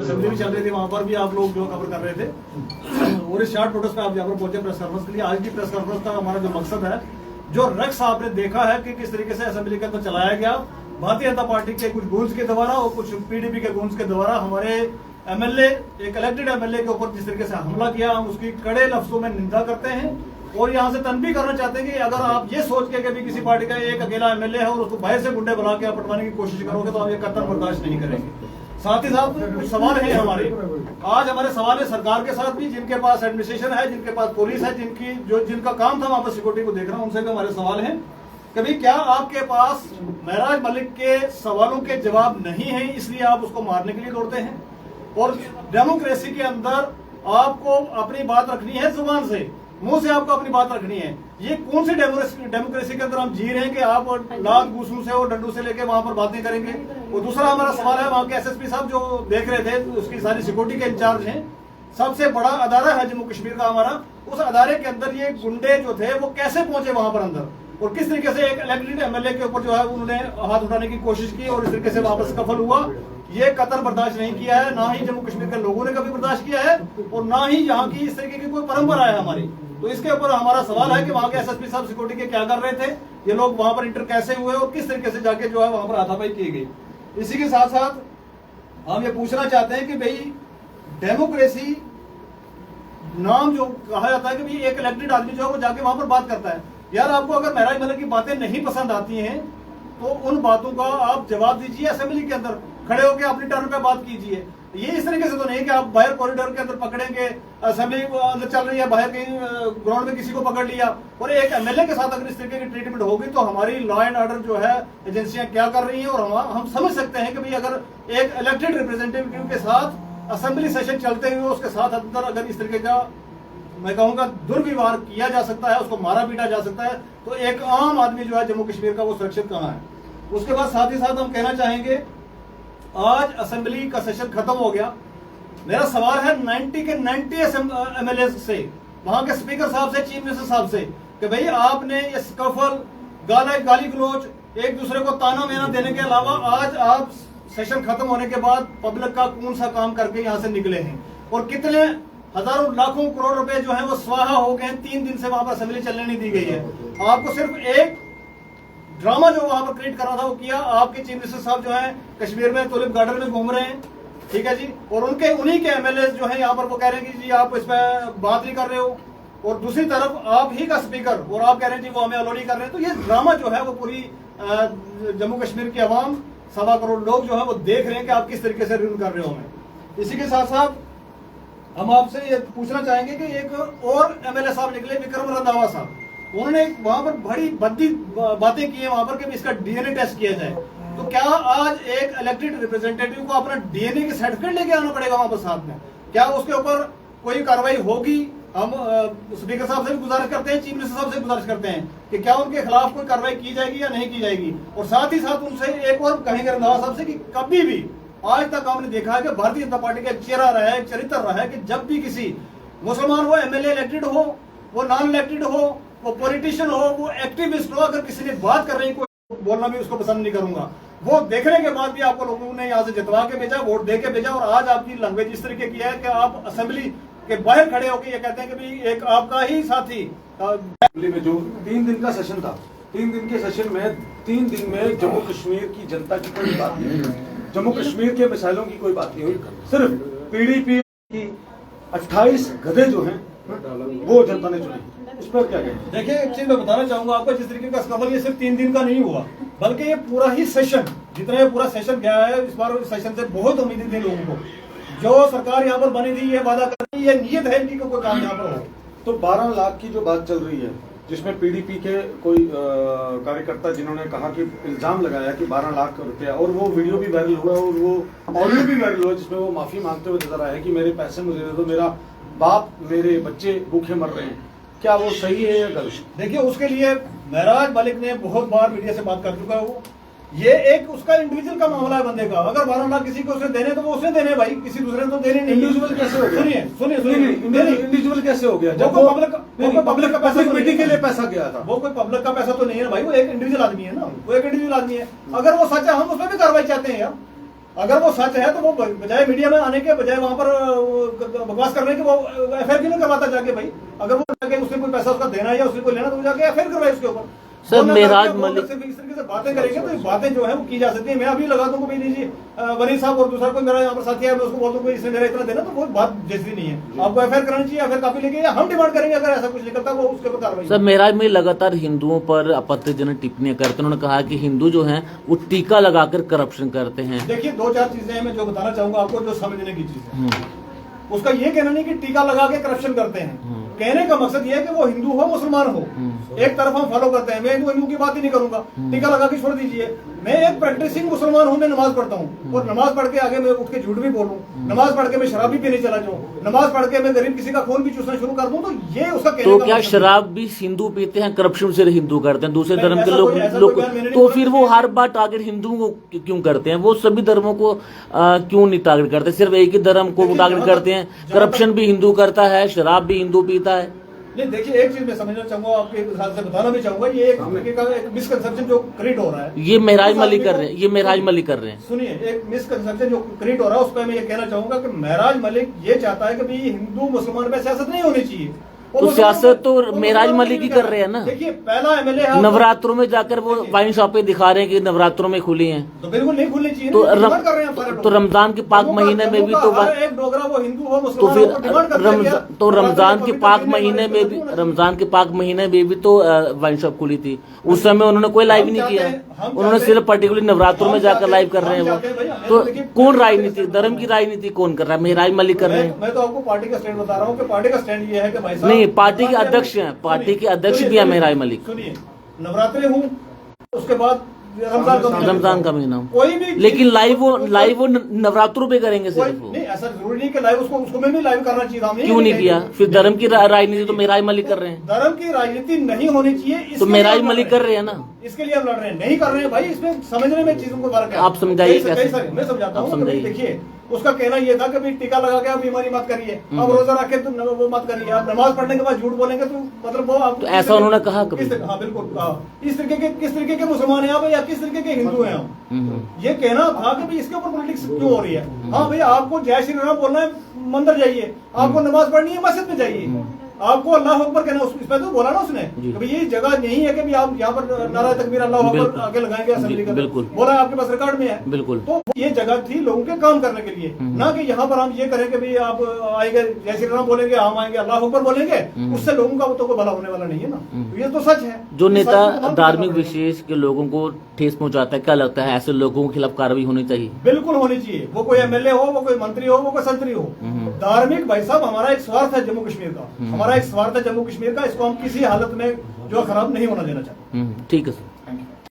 Assembly भी चल रही थी, वहां पर भी आप लोग जो खबर कर रहे थे और इस शॉर्ट नोटिस पे आप यहाँ पर पहुंचे प्रेस कॉन्फ्रेंस के लिए। आज की प्रेस कॉन्फ्रेंस का हमारा जो मकसद है, जो रक्स आपने देखा है कि किस तरीके से असेंबली के अंदर चलाया गया भारतीय जनता पार्टी के कुछ गूंज के द्वारा और कुछ पीडीपी के गूंज के द्वारा, हमारे एमएलए, एक इलेक्टेड एमएलए के ऊपर जिस तरीके से हमला किया, हम उसकी कड़े लफ्जों में निंदा करते हैं और यहाँ से तनबीह करना चाहते हैं कि अगर आप ये सोच के कभी किसी पार्टी का एक अकेला एमएलए है और उसको बाहर से गुंडे बुला के आप पटवाने की कोशिश करोगे तो आप ये कतई बर्दाश्त नहीं करेंगे। साथ ही साथ कुछ सवाल है हमारे, आज हमारे सवाल है सरकार के साथ भी, जिनके पास एडमिनिस्ट्रेशन है, जिनके पास पुलिस है, जिनका काम था वहां पर सिक्योरिटी को देखना, उनसे भी हमारे सवाल हैं। कभी क्या आपके पास महराज मलिक के सवालों के जवाब नहीं है इसलिए आप उसको मारने के लिए दौड़ते हैं? और डेमोक्रेसी के अंदर आपको अपनी बात रखनी है, जुबान से, मुंह से आपको अपनी बात रखनी है। ये कौन सी डेमोक्रेसी के अंदर हम जी रहे हैं कि आप लात घूसू से और डंडू से लेके वहां पर बातें करेंगे? और दूसरा हमारा सवाल है, वहां के एसएसपी साहब जो देख रहे थे, उसकी सारी सिक्योरिटी के इंचार्ज हैं, सबसे बड़ा अदारा है जम्मू कश्मीर का हमारा, उस अदारे के अंदर ये गुंडे जो थे वो कैसे पहुंचे वहां पर अंदर, और किस तरीके से एक इलेक्टेड एमएलए के ऊपर जो है उन्होंने हाथ उठाने की कोशिश की और इस तरीके से वापस सफल हुआ। ये कतल बर्दाश्त नहीं किया है, ना ही जम्मू कश्मीर के लोगों ने कभी बर्दाश्त किया है और ना ही यहाँ की इस तरीके की कोई परंपरा है हमारी। तो इसके ऊपर हमारा सवाल है कि वहां के एसएसपी साहब सिक्योरिटी के क्या कर रहे थे, ये लोग वहां पर इंटर कैसे हुए और किस तरीके से जाके जो है वहां पर हाथापाई की गई। इसी के साथ साथ हम ये पूछना चाहते हैं कि भाई डेमोक्रेसी नाम जो कहा जाता है कि भाई एक इलेक्टेड आदमी जो है वो जाके वहां पर बात करता है। यार आपको अगर महराज मलिक की बातें नहीं पसंद आती हैं तो उन बातों का आप जवाब दीजिए, असेंबली के अंदर खड़े होकर अपनी टर्न पे बात कीजिए। ये इस तरीके से तो नहीं कि आप बाहर कॉरिडोर के अंदर पकड़ेंगे, असेंबली अंदर चल रही है, बाहर कहीं ग्राउंड में किसी को पकड़ लिया, और एक एमएलए के साथ अगर इस तरीके की ट्रीटमेंट होगी तो हमारी लॉ एंड ऑर्डर जो है एजेंसियां क्या कर रही हैं। और हम समझ सकते हैं कि भाई अगर एक इलेक्टेड रिप्रेजेंटेटिव के साथ असेंबली सेशन चलते हुए उसके साथ अंदर अगर इस तरीके का, मैं कहूंगा, दुर्व्यवहार किया जा सकता है, उसको मारा पीटा जा सकता है, तो एक आम आदमी जो है जम्मू कश्मीर का वो सुरक्षित कहाँ है? उसके बाद साथ ही साथ हम कहना चाहेंगे, आज असेंबली का सेशन खत्म हो गया। मेरा सवाल है 90 के 90 एमएलए से, वहां के स्पीकर साहब से, चीफ मिनिस्टर साहब से, कि भाई आपने ये स्कफल, गाली गलोच, एक दूसरे को ताना मेना देने के अलावा आज आप सेशन खत्म होने के बाद पब्लिक का कौन सा काम करके यहाँ से निकले हैं, और कितने हजारों लाखों करोड़ रुपए जो है वो स्वाहा हो गए हैं। 3 दिन से वहां पर असेंबली चलने नहीं दी गई है। आपको सिर्फ एक ड्रामा जो वहां पर क्रिएट कर रहा था वो किया। आपके चीफ मिनिस्टर साहब जो है कश्मीर में टुलिप गार्डन में घूम रहे हैं, ठीक है जी, और उन्हीं के एमएलए जो है यहाँ पर वो कह रहे हैं कि जी आप इस पर बात नहीं कर रहे हो, और दूसरी तरफ आप ही का स्पीकर और आप कह रहे हैं जी वो हमें अलो नहीं कर रहे हैं। तो ये ड्रामा जो है वो पूरी जम्मू कश्मीर की आवाम, 1.25 करोड़ लोग जो है वो देख रहे हैं कि आप किस तरीके से रूल कर रहे हो हमें। इसी के साथ साथ हम आपसे ये पूछना चाहेंगे कि एक और एमएलए साहब निकले, विक्रम रंधावा साहब, उन्होंने वहां पर बड़ी भद्दी बातें की है वहां पर कि इसका डीएनए टेस्ट किया जाए। तो क्या आज एक इलेक्टेड रिप्रेजेंटेटिव को अपना डीएनए की सर्टिफिकेट लेके आना पड़ेगा वहां पर साथ में? क्या उसके ऊपर कोई कार्रवाई होगी? हम स्पीकर साहब से भी गुजारिश करते हैं, चीफ मिनिस्टर साहब से गुजारिश करते हैं कि क्या उनके खिलाफ कोई कार्रवाई की जाएगी या नहीं की जाएगी। और साथ ही साथ उनसे एक और कहेंगे रंधावा साहब से कि कभी भी आज तक हमने देखा है कि भारतीय जनता पार्टी का चेहरा रहा है, चरित्र रहा है कि जब भी किसी मुसलमान हो, एमएलए इलेक्टेड हो, वो नॉन इलेक्टेड हो, वो पॉलिटिशियन हो, वो एक्टिविस्ट हो, अगर किसी ने बात कर रही कोई बोलना भी उसको पसंद नहीं करूंगा। वो देखने के बाद भी आपको लोगों ने यहाँ से जितवा के भेजा, वोट दे के भेजा, और आज आपकी लैंग्वेज इस तरीके की है कि आप असेंबली के बाहर खड़े होकर ये कहते हैं कि भाई एक आपका ही साथी में जो 3 दिन का सेशन था, 3 दिन के सेशन में 3 दिन में जम्मू कश्मीर की जनता की कोई बात नहीं हुई, जम्मू कश्मीर के मिसाइलों की कोई बात नहीं हुई। सिर्फ पीडीपी की 28 गधे जो हैं वो जनता ने चुने। इस पर क्या कहें? देखिए, एक चीज मैं बताना चाहूंगा आपको, जिस तरीके का स्कफल ये सिर्फ 3 दिन का नहीं हुआ, बल्कि ये पूरा ही सेशन, जितना ये पूरा सेशन गया है, इस बार सेशन से बहुत उम्मीदें थी लोगों को। जो सरकार यहाँ पर बनी थी, ये वादा कर रही है, नियत है इनकी कोई काम यहाँ पर हो। तो 12 लाख की जो बात चल रही है, जिसमें पीडीपी के कोई कार्यकर्ता जिन्होंने कहा कि इल्जाम लगाया कि 12 लाख रुपया, और वो वीडियो भी वायरल हुआ और वो ऑडियो भी वायरल हुआ जिसमें वो माफी मांगते हुए नजर आया कि मेरे पैसे मुझे दे दो, मेरा बाप, मेरे बच्चे भूखे मर रहे हैं। क्या वो सही है या गलत? देखिए, उसके लिए महराज मलिक ने बहुत बार मीडिया से बात कर चुका है। वो ये एक उसका इंडिविजुअल का मामला है बंदे का। अगर 12 लाख किसी को उसने देने तो वो उसने देने भाई, किसी दूसरे ने तो देने नहीं। इंडिविजुअल कैसे हो गया? सुनिए इंडिविजुअल कैसे हो गया? जब पब्लिक का पैसा मीटिंग के लिए पैसा गया था, वो कोई पब्लिक का पैसा तो नहीं है भाई, वो एक इंडिविजुअल आदमी है ना, वो एक इंडिविजुअल आदमी है। अगर वो सच है, हम उसमें भी कार्रवाई चाहते हैं यार। अगर वो सच है तो वो बजाय मीडिया में आने के बजाय वहां पर बकवास करने के वो एफआईआर क्यों नहीं करवाता जाके भाई? अगर वो जाके उसने कोई पैसा उसका देना है या उसने कोई लेना, तो वो जाके एफआईआर करवाए उसके ऊपर। सर, मेहराज मलिक इस तरीके से बातें करेंगे तो ये बातें जो है वो की जा सकती है। मैं अभी लगा दूंगा भाई नहीं जी वनी साहब और दूसरा कोई मेरा यहाँ पर साथी है, मैं उसको बोल दूंगा इसने मेरा इतना देना, तो वो बात जैसी नहीं है। आपको एफआईआर करानी चाहिए, एफआईआर कॉपी लेके, या हम डिमांड करेंगे अगर ऐसा कुछ निकलता वो उसके ऊपर कार्रवाई। सर, मेहराज में लगातार हिंदुओं पर आपत्तिजनक टिप्पणियां करते हैं। उन्होंने कहा कि हिंदू जो हैं वो टीका लगाकर करप्शन करते हैं। देखिए 2-4 चीजें हैं मैं जो बताना चाहूंगा आपको, जो समझने की चीज है। उसका ये कहना नहीं कि टीका लगा के करप्शन करते हैं। कहने का मकसद ये है कि वो हिंदू हो मुसलमान हो, एक तरफ हम फॉलो करते हैं। मैं हिंदू की बात ही नहीं करूंगा, टीका लगा के छोड़ दीजिए। मैं एक प्रैक्टिसिंग मुसलमान हूं, मैं नमाज पढ़ता हूं, और नमाज पढ़ के आगे मैं उठ के झूठ भी बोलूं, नमाज पढ़ के मैं शराब भी पीने चला जाऊं, नमाज पढ़ के मैं गरीब किसी का खून भी चूसना शुरू कर दूं, तो ये उसका कहने तो का क्या मतलब शराब भी हिंदू पीते हैं, करप्शन से हिंदू करते हैं, दूसरे धर्म के ऐसा लोग कोई बयान मैंने नहीं तो बोला फिर कि- वो हर बार टारगेट हिंदुओं को क्यों करते हैं? वो सभी धर्मों को क्यों नहीं टारगेट करते? सिर्फ एक ही धर्म को देखिए, टारगेट करते हैं। करप्शन भी हिंदू करता है, शराब भी हिंदू पीता है। नहीं देखिए, एक चीज मैं समझना चाहूंगा, आपके हिसाब से बताना भी चाहूंगा, ये एक तरीके का एक मिसकंसेप्शन जो क्रिएट हो रहा है, ये मेहराज उस मलिक आदमी कर को- रहे हैं, ये मेहराज मलिक कर रहे हैं। सुनिए, एक मिसकंसेप्शन जो क्रिएट हो रहा है उस पर मैं ये कहना चाहूंगा कि मेहराज मलिक ये चाहता है कि भाई हिंदू मुसलमान पे सियासत नहीं होनी चाहिए। तो सियासत तो मेहराज मलिक ही कर रहे हैं ना। देखिए पहला एमएलए है, नवरात्रों में जाकर वो वाइन शॉपें दिखा रहे हैं कि नवरात्रों में खुली हैं। तो बिल्कुल नहीं खुलनी चाहिए। तो डिमांड कर रहे हैं सारे लोग। तो रमजान के पाक महीने में भी तो एक डोगरा वो हिंदू हो तो मुसलमान फिर हो, डिमांड करते हैं क्या? तो रमजान के पाक पवित्र महीने में भी महीने रमजान के पाक महीने में भी तो वाइन शॉप खुली थी। उस समय उन्होंने कोई लाइव नहीं किया, उन्होंने सिर्फ पर्टिकुलर नवरात्रों में जाकर लाइव कर रहे हैं वो। तो कौन राजनीति, धर्म की राजनीति कौन कर रहा है? मेहराज मलिक कर रहे हैं। मैं तो आपको पार्टी का स्टैंड बता रहा हूँ कि पार्टी का स्टैंड ये है कि भाई साहब, नहीं, पार्टी के अध्यक्ष हैं, पार्टी के अध्यक्ष भी हैं मेहराज मलिक। सुनिए, नवरात्रि हूँ, उसके बाद रमजान का महीना कोई भी, लेकिन लाइव वो नवरात्रों पे करेंगे कोई सिर्फ वो। नहीं, ऐसा जरूरी नहीं कि लाइव उसको में भी लाइव करना चाहिए था। हमने क्यों नहीं किया? फिर धर्म की राजनीति तो मेहराज मलिक कर रहे हैं। धर्म की राजनीति नहीं होनी चाहिए, तो इसके लिए मेहराज हम लड़ मलिक रहे कर रहे हैं ना। इसके लिए हम लड़ रहे हैं। नहीं कर रहे हैं भाई, इसमें समझने में चीजों को फर्क है। आप समझाइए कई कैसे? सारे मैं समझाता आप हूँ कि भाई समझाइए। देखिए, उसका कहना ये था कि भाई टीका लगा के आप बीमारी मत करिए, आप रोजा रखे तो वो मत करिए, आप नमाज पढ़ने के बाद झूठ बोलेंगे तो मतलब वो आप तो ऐसा उन्होंने कहा कभी? हाँ बिल्कुल कहा। किस तरीके के मुसलमान हैं आप या किस तरीके के हिंदू हैं आप? ये कहना था कि भाई इसके ऊपर पॉलिटिक्स क्यों हो रही है? हाँ भाई, आपको जय श्री राम बोलना है मंदिर जाइए, आपको नमाज पढ़नी है मस्जिद में जाइए, आपको अल्लाह अकबर कहना। इसमें तो बोला ना उसने कि भाई ये जगह नहीं है कि भाई आप यहाँ पर नारा तकबीर अल्लाह अकबर आगे लगाएंगे असेंबली का। बिल्कुल बोला आपके पास रिकॉर्ड में है। बिल्कुल। तो ये जगह थी लोगों के काम करने के लिए, ना कि यहाँ पर हम ये करें कि भाई आप आएंगे जय श्री राम बोलेंगे, हम आएंगे अल्लाह अकबर कोलेंगे, उससे लोगों का तो कोई भला होने वाला नहीं है ना। तो ये तो सच है। जो इस नेता सच को हम धार्मिक करना पड़ेगा। विशेष के लोगों को ठेस पहुंचाता है, क्या लगता है ऐसे लोगों के खिलाफ कार्रवाई होनी चाहिए? बिल्कुल होनी चाहिए। वो कोई एमएलए हो, वो कोई मंत्री हो, वो कोई संतरी हो। धार्मिक भाई साहब हमारा एक स्वार्थ है जम्मू कश्मीर का, हमारा एक स्वार्थ है जम्मू कश्मीर का। इसको हम किसी हालत में जो खराब नहीं होना देना चाहते। ठीक है सर। Thank you.